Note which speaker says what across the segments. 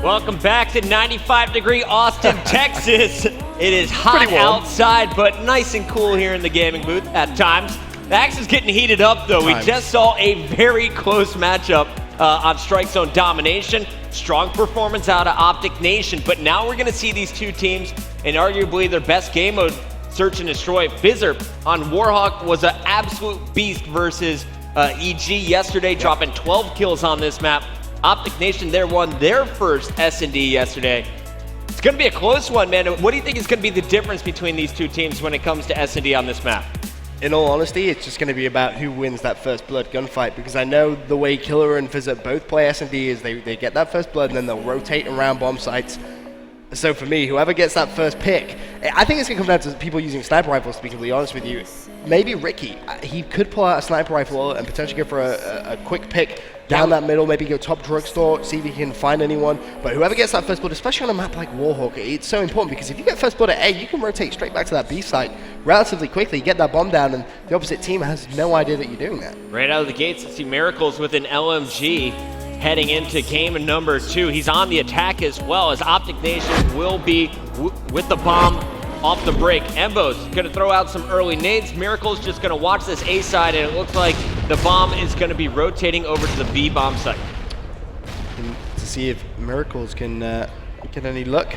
Speaker 1: Welcome back to 95-degree Austin, Texas. It is hot outside, but nice and cool here in the gaming booth at times. The axe is getting heated up, though. We just saw a very close matchup on Strike Zone domination. Strong performance out of Optic Nation, but now we're going to see these two teams in arguably their best game mode, Search and Destroy. Bizzard on Warhawk was an absolute beast versus EG yesterday, dropping 12 kills on this map. Optic Nation there won their first S&D yesterday. It's going to be a close one, man. What do you think is going to be the difference between these two teams when it comes to S&D on this map?
Speaker 2: In all honesty, it's just going to be about who wins that first blood gunfight, because I know the way Killer and Visit both play S&D is they get that first blood and then they'll rotate around bomb sites. So for me, whoever gets that first pick, I think it's going to come down to people using sniper rifles, to be completely honest with you. Maybe Ricky, he could pull out a sniper rifle and potentially go for a quick pick down that middle, maybe go top drugstore, see if he can find anyone. But whoever gets that first blood, especially on a map like Warhawk, it's so important, because if you get first blood at A, you can rotate straight back to that B site relatively quickly, get that bomb down, and the opposite team has no idea that you're doing that.
Speaker 1: Right out of the gates, let's see Miracles with an LMG heading into game number 2. He's on the attack as well, as Optic Nation will be with the bomb off the break. Embo's gonna throw out some early nades. Miracle's just gonna watch this A side, and it looks like the bomb is gonna be rotating over to the B bomb site.
Speaker 2: And to see if Miracles can get any luck.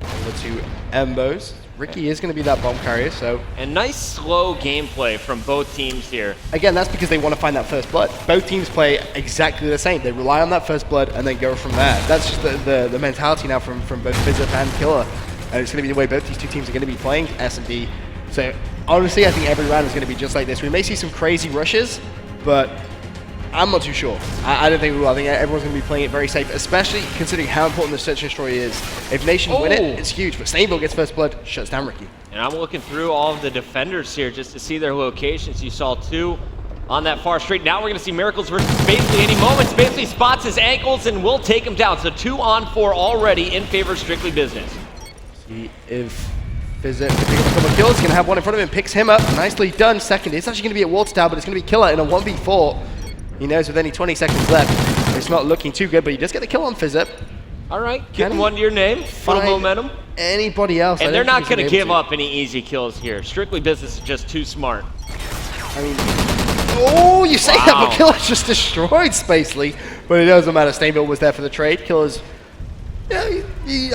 Speaker 2: Over to Embo's. Ricky is gonna be that bomb carrier, so.
Speaker 1: And nice slow gameplay from both teams here.
Speaker 2: Again, that's because they want to find that first blood. Both teams play exactly the same. They rely on that first blood and then go from there. That's just the mentality now from both Bizzard and Killer. And it's going to be the way both these two teams are going to be playing S&D. So honestly, I think every round is going to be just like this. We may see some crazy rushes, but I'm not too sure. I don't think we will. I think everyone's going to be playing it very safe, especially considering how important the Search and Destroy is. If Nation win it, it's huge. But Snaville gets first blood, shuts down Ricky.
Speaker 1: And I'm looking through all of the defenders here just to see their locations. You saw 2 on that far straight. Now we're going to see Miracles versus Spacely any moment. Spacely spots his ankles and will take him down. So 2 on 4 already in favor of Strictly Business.
Speaker 2: See if Visit can pick up a couple of kills. He's going to have one in front of him, picks him up. Nicely done. Second, it's actually going to be a water tower, but it's going to be Killer in a 1v4. He knows with only 20 seconds left, it's not looking too good, but he does get the kill on Fizzip.
Speaker 1: All right, getting one to your name, little momentum.
Speaker 2: Anybody else?
Speaker 1: And they're not going to give up any easy kills here. Strictly Business is just too smart.
Speaker 2: I mean, oh, you say that, but Killer just destroyed Spacely. But it doesn't matter. Snaville was there for the trade. Killer's, yeah,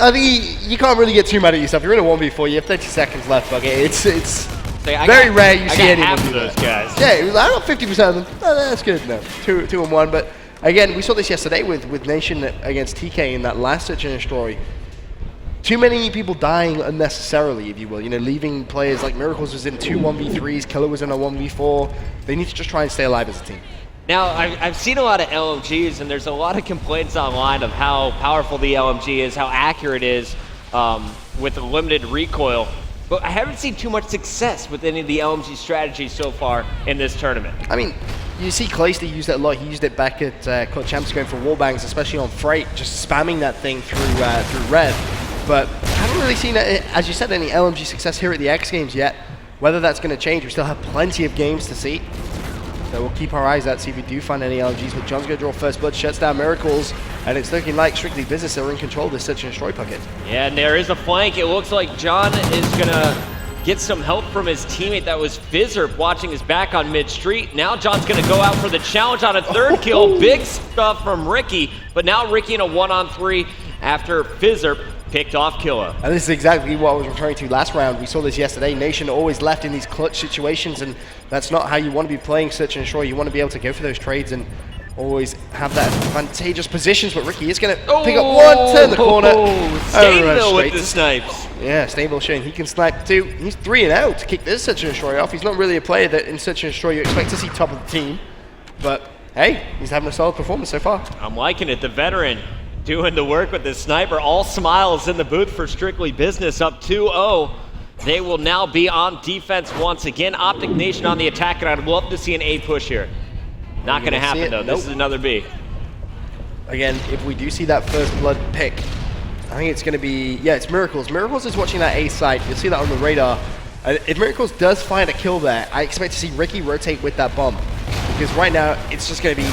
Speaker 2: I think you can't really get too mad at yourself. You're in a 1v4. You have 30 seconds left, Buggy. It's very rare you see anyone
Speaker 1: half
Speaker 2: do
Speaker 1: of those
Speaker 2: that.
Speaker 1: guys.
Speaker 2: Yeah, it was, I don't know, 50% of them. Oh, that's good. No, 2 and 1. But again, we saw this yesterday with Nation against TK in that last Search and Destroy. Too many people dying unnecessarily, if you will. You know, leaving players like Miracles was in 2 1v3s, Killer was in a 1v4. They need to just try and stay alive as a team.
Speaker 1: Now, I've seen a lot of LMGs, and there's a lot of complaints online of how powerful the LMG is, how accurate it is with the limited recoil. But I haven't seen too much success with any of the LMG strategies so far in this tournament.
Speaker 2: I mean, you see Clayster use that a lot. He used it back at Clutch Champs going for wallbangs, especially on Freight, just spamming that thing through red. But I haven't really seen, as you said, any LMG success here at the X Games yet. Whether that's going to change, we still have plenty of games to see. So we'll keep our eyes out, see if we do find any LMGs. But John's going to draw first blood, shuts down Miracles, and it's looking like Strictly Business are in control of this Search and Destroy pocket.
Speaker 1: Yeah, and there is a flank. It looks like John is going to get some help from his teammate. That was Fizzerp watching his back on mid-street. Now John's going to go out for the challenge on a third kill. Big stuff from Ricky, but now Ricky in a 1-on-3 after Fizzerp picked off Killer.
Speaker 2: And this is exactly what I was referring to last round. We saw this yesterday. Nation always left in these clutch situations, and that's not how you want to be playing Search and Destroy. You want to be able to go for those trades and always have that advantageous positions, but Ricky is going to pick up one, turn the corner.
Speaker 1: Snaville with the snipes.
Speaker 2: Yeah, Snaville showing he can snipe too. He's 3 and out to kick this Search and Destroy off. He's not really a player that in Search and Destroy you expect to see top of the team, but hey, he's having a solid performance so far.
Speaker 1: I'm liking it. The veteran doing the work with the sniper. All smiles in the booth for Strictly Business, up 2-0. They will now be on defense once again. Optic Nation on the attack, and I'd love to see an A push here. Not going to happen, though. This is another B.
Speaker 2: Again, if we do see that first blood pick, I think it's going to be, yeah, it's Miracles. Miracles is watching that A site. You'll see that on the radar. If Miracles does find a kill there, I expect to see Ricky rotate with that bomb. Because right now, it's just going to be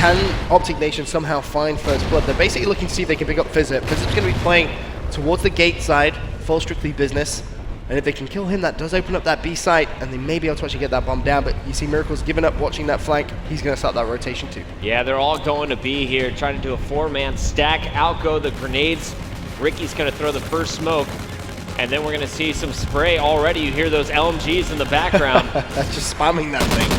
Speaker 2: can Optic Nation somehow find first blood? They're basically looking to see if they can pick up Fizzip. Fizzip's going to be playing towards the gate side, full strictly business. And if they can kill him, that does open up that B site, and they may be able to actually get that bomb down. But you see Miracle's given up watching that flank. He's going to start that rotation too.
Speaker 1: Yeah, they're all going to B here, trying to do a 4-man stack. Out go the grenades. Ricky's going to throw the first smoke. And then we're going to see some spray already. You hear those LMGs in the background.
Speaker 2: That's just spamming that thing.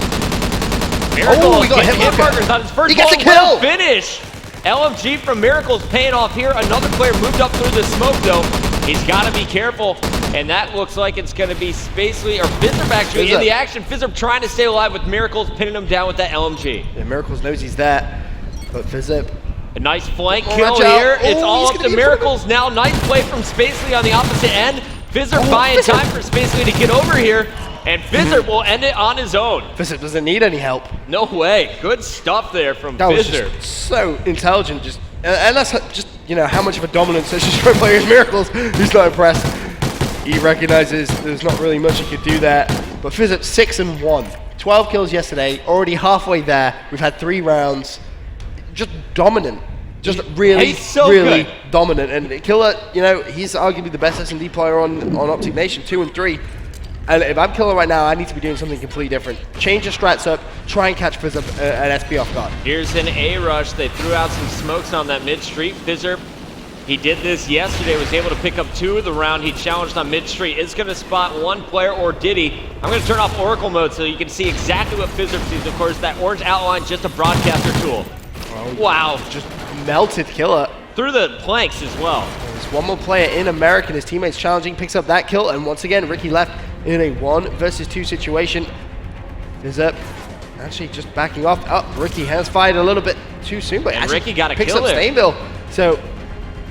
Speaker 1: Miracle
Speaker 2: he got
Speaker 1: hit markers on his first
Speaker 2: He gets a
Speaker 1: ball.
Speaker 2: kill!
Speaker 1: Finish! LMG from Miracle's paying off here. Another player moved up through the smoke, though. He's got to be careful. And that looks like it's going to be Spacely, or Fizzerp actually in the action. Fizzerp trying to stay alive with Miracles, pinning him down with that LMG.
Speaker 2: Yeah, Miracles knows he's there, but Fizzerp.
Speaker 1: A nice flank kill here. It's all up to Miracles now. Nice play from Spacely on the opposite end. Fizzerp buying time for Spacely to get over here. And Fizzerp will end it on his own.
Speaker 2: Fizzerp doesn't need any help.
Speaker 1: No way. Good stuff there from
Speaker 2: That was
Speaker 1: Fizzerp.
Speaker 2: just so intelligent. And that's just, you know, how much of a dominant such a strong player is Miracles. Who's not impressed. He recognizes there's not really much he could do there. But Fizzerp 6-1. 12 kills yesterday. Already halfway there. We've had 3 rounds. Just dominant. Just really, really dominant. And Killer, you know, he's arguably the best S&D player on Optic Nation, 2 and 3. And if I'm Killer right now, I need to be doing something completely different. Change the strats up, try and catch Fizzerp and SP off guard.
Speaker 1: Here's an A rush. They threw out some smokes on that mid-street. Fizzerp, he did this yesterday, was able to pick up 2 of the round. He challenged on mid-street. Is going to spot 1 player, or did he? I'm going to turn off Oracle mode so you can see exactly what Fizzerp sees. Of course, that orange outline, just a broadcaster tool. Wow.
Speaker 2: Just melted Killer.
Speaker 1: Through the planks as well.
Speaker 2: There's one more player in American. His teammates challenging, picks up that kill, and once again, Ricky left in a 1 versus 2 situation. Fizzerp actually just backing off. Oh, Ricky has fired a little bit too soon, but
Speaker 1: Ricky got a
Speaker 2: picks
Speaker 1: kill
Speaker 2: up
Speaker 1: there.
Speaker 2: Stainville. So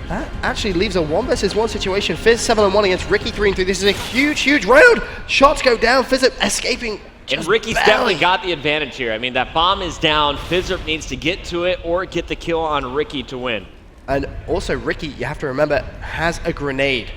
Speaker 2: that actually leaves a 1 versus 1 situation. Fizz 7-1 against Ricky 3-3. This is a huge, huge round. Shots go down. Fizzerp escaping.
Speaker 1: And Ricky's definitely got the advantage here. I mean, that bomb is down. Fizzerp needs to get to it or get the kill on Ricky to win.
Speaker 2: And also, Ricky, you have to remember, has a grenade.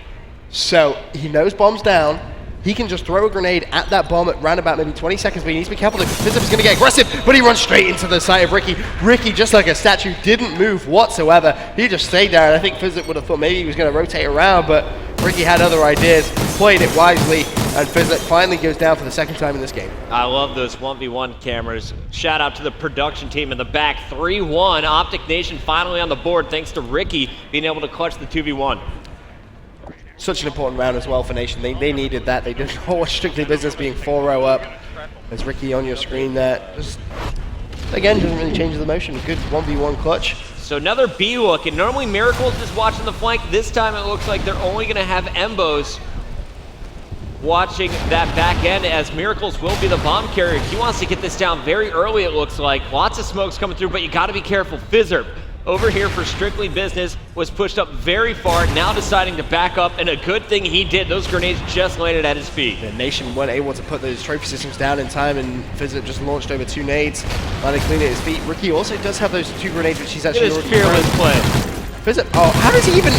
Speaker 2: So he knows bomb's down. He can just throw a grenade at that bomb at round about maybe 20 seconds, but he needs to be careful because Fizzerp is going to get aggressive, but he runs straight into the side of Ricky. Ricky, just like a statue, didn't move whatsoever. He just stayed there, and I think Fizzerp would have thought maybe he was going to rotate around, but Ricky had other ideas, played it wisely, and Fizzerp finally goes down for the 2nd time in this game.
Speaker 1: I love those 1v1 cameras. Shout out to the production team in the back. 3-1, Optic Nation finally on the board thanks to Ricky being able to clutch the 2v1.
Speaker 2: Such an important round as well for Nation. They needed that. They didn't want strictly business being 4-0 up. There's Ricky on your screen there. Just, again, doesn't really change the motion. Good 1v1 clutch.
Speaker 1: So another B look, and normally Miracle's just watching the flank. This time it looks like they're only going to have Embos watching that back end, as Miracles will be the bomb carrier. He wants to get this down very early, it looks like. Lots of smokes coming through, but you got to be careful. Fizzerp, over here for strictly business, was pushed up very far, now deciding to back up, and a good thing he did. Those grenades just landed at his feet.
Speaker 2: The Nation weren't able to put those trophy systems down in time, and Fizzerp just launched over 2 nades, landed clean at his feet. Ricky also does have those 2 grenades, which he's actually already
Speaker 1: fearless play.
Speaker 2: Fizzerp, oh, how does he even...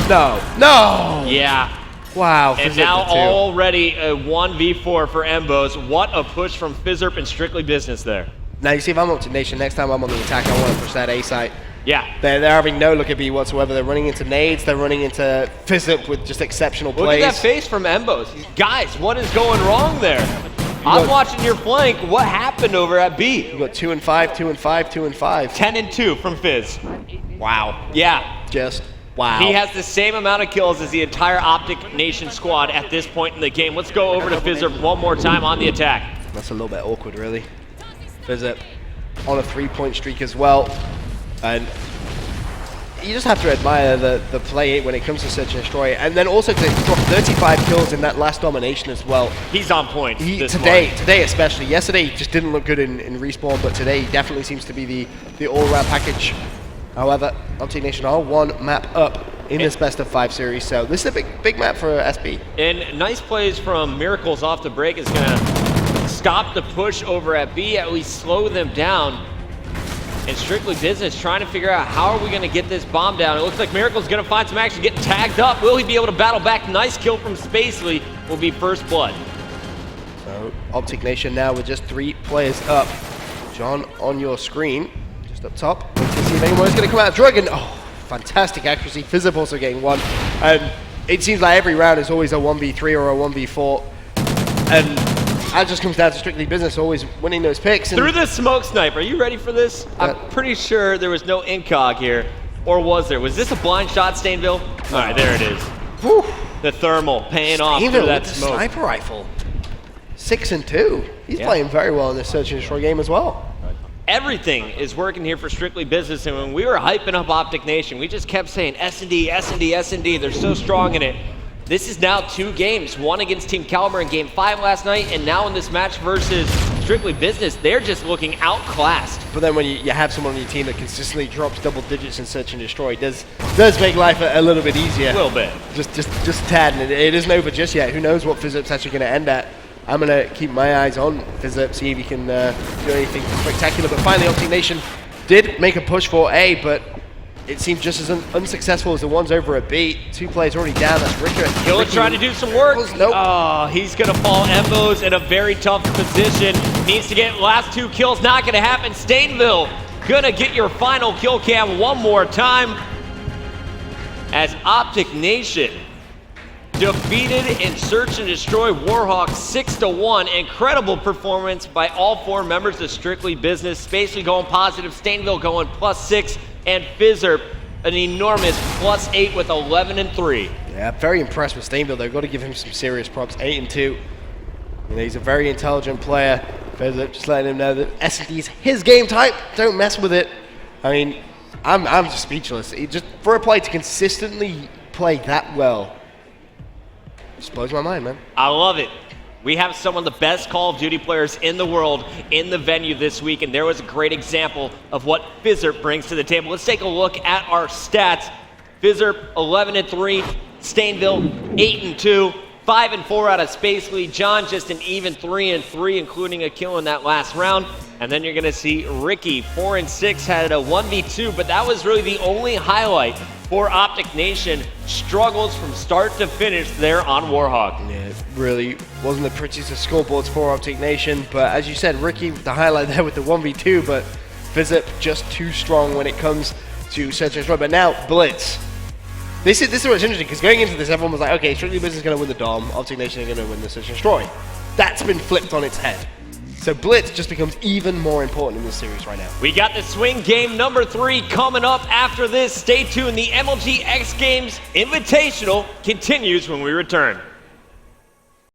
Speaker 2: No!
Speaker 1: Yeah.
Speaker 2: Wow,
Speaker 1: and
Speaker 2: Fizzerp
Speaker 1: now
Speaker 2: for 2.
Speaker 1: already a 1v4 for Embos. What a push from Fizzerp and strictly business there.
Speaker 2: Now, you see, if I'm Optic Nation, next time I'm on the attack, I want to push that A site.
Speaker 1: Yeah.
Speaker 2: They're having no look at B whatsoever. They're running into nades. They're running into Fizzerp with just exceptional plays.
Speaker 1: Look at that face from Embos. Guys, what is going wrong there? I'm watching your flank. What happened over at B?
Speaker 2: You got 2 and 5, 2 and 5, 2 and 5.
Speaker 1: 10 and 2 from Fizz.
Speaker 2: Wow.
Speaker 1: Yeah.
Speaker 2: Just wow.
Speaker 1: He has the same amount of kills as the entire Optic Nation squad at this point in the game. Let's go over to Fizzerp one more time on the attack.
Speaker 2: That's a little bit awkward, really. Fizzerp on a 3-point streak as well. And you just have to admire the play when it comes to Search and Destroy. And then also to drop 35 kills in that last domination as well.
Speaker 1: He's on point
Speaker 2: Today especially. Yesterday he just didn't look good in respawn, but today he definitely seems to be the all-round package. However, Optic Nation are 1 map up in this best of 5 series, so this is a big map for SB.
Speaker 1: And nice plays from Miracles off the break is gonna stop the push over at B, at least slow them down. And strictly business, trying to figure out how are we going to get this bomb down. It looks like Miracle's going to find some action, getting tagged up. Will he be able to battle back? Nice kill from Spacely. Will be first blood.
Speaker 2: So Optic Nation now with just 3 players up. John on your screen. Just up top. To see if anyone is going to come out of Dragon. Oh, fantastic accuracy. Fizzip also getting one. It seems like every round is always a 1v3 or a 1v4. And that just comes down to strictly business, always winning those picks.
Speaker 1: Through the smoke snipe, are you ready for this? I'm pretty sure there was no incog here. Or was there? Was this a blind shot, Stainville? All right, there it is.
Speaker 2: Whew.
Speaker 1: The thermal paying off through that
Speaker 2: with
Speaker 1: smoke.
Speaker 2: The sniper rifle. 6-2. He's playing very well in this Search and Destroy game as well.
Speaker 1: Everything is working here for Strictly Business, and when we were hyping up Optic Nation, we just kept saying S&D, S&D, S&D. They're so strong in it. This is now 2 games, one against Team Caliber in Game 5 last night, and now in this match versus Strictly Business, they're just looking outclassed.
Speaker 2: But then when you have someone on your team that consistently drops double digits in Search and Destroy, it does make life a little bit easier.
Speaker 1: A little bit.
Speaker 2: Just a tad, and it isn't over just yet. Who knows what Fizzip's actually going to end at. I'm going to keep my eyes on Fizzip, see if he can do anything spectacular. But finally, Optic Nation did make a push for A, but it seemed just as unsuccessful as the ones over at B. 2 players already down. That's Ricker.
Speaker 1: Killer trying to do some work.
Speaker 2: Nope.
Speaker 1: Oh, he's going to fall. Embo's in a very tough position. Needs to get last 2 kills. Not going to happen. Stainville going to get your final kill cam one more time. As Optic Nation defeated in Search and Destroy Warhawk 6-1. Incredible performance by all 4 members of Strictly Business. Spacely going positive, Stainville going +6, and Fizzer an enormous +8 with 11 and 3.
Speaker 2: Yeah, very impressed with Stainville. They've got to give him some serious props. 8 and 2. You know, he's a very intelligent player. Fizzer just letting him know that S&D is his game type. Don't mess with it. I mean, I'm just speechless. Just for a player to consistently play that well. Just blows my mind, man.
Speaker 1: I love it. We have some of the best Call of Duty players in the world in the venue this week, and there was a great example of what Fizzer brings to the table. Let's take a look at our stats. Fizzer 11 and 3, Stainville 8 and 2, 5 and 4 out of Spacely. John just an even 3 and 3, including a kill in that last round. And then you're going to see Ricky 4 and 6 had a 1v2, but that was really the only highlight for Optic Nation. Struggles from start to finish there on Warhawk.
Speaker 2: Yeah, it really wasn't the prettiest of scoreboards for Optic Nation, but as you said, Ricky, the highlight there with the 1v2, but Fizzip just too strong when it comes to Search and Destroy. But now, Blitz. This is what's interesting, because going into this, everyone was like, okay, Strictly Business is going to win the Dom, Optic Nation are going to win the Search and Destroy. That's been flipped on its head. So Blitz just becomes even more important in this series right now.
Speaker 1: We got the swing game number 3 coming up after this. Stay tuned. The MLG X Games Invitational continues when we return.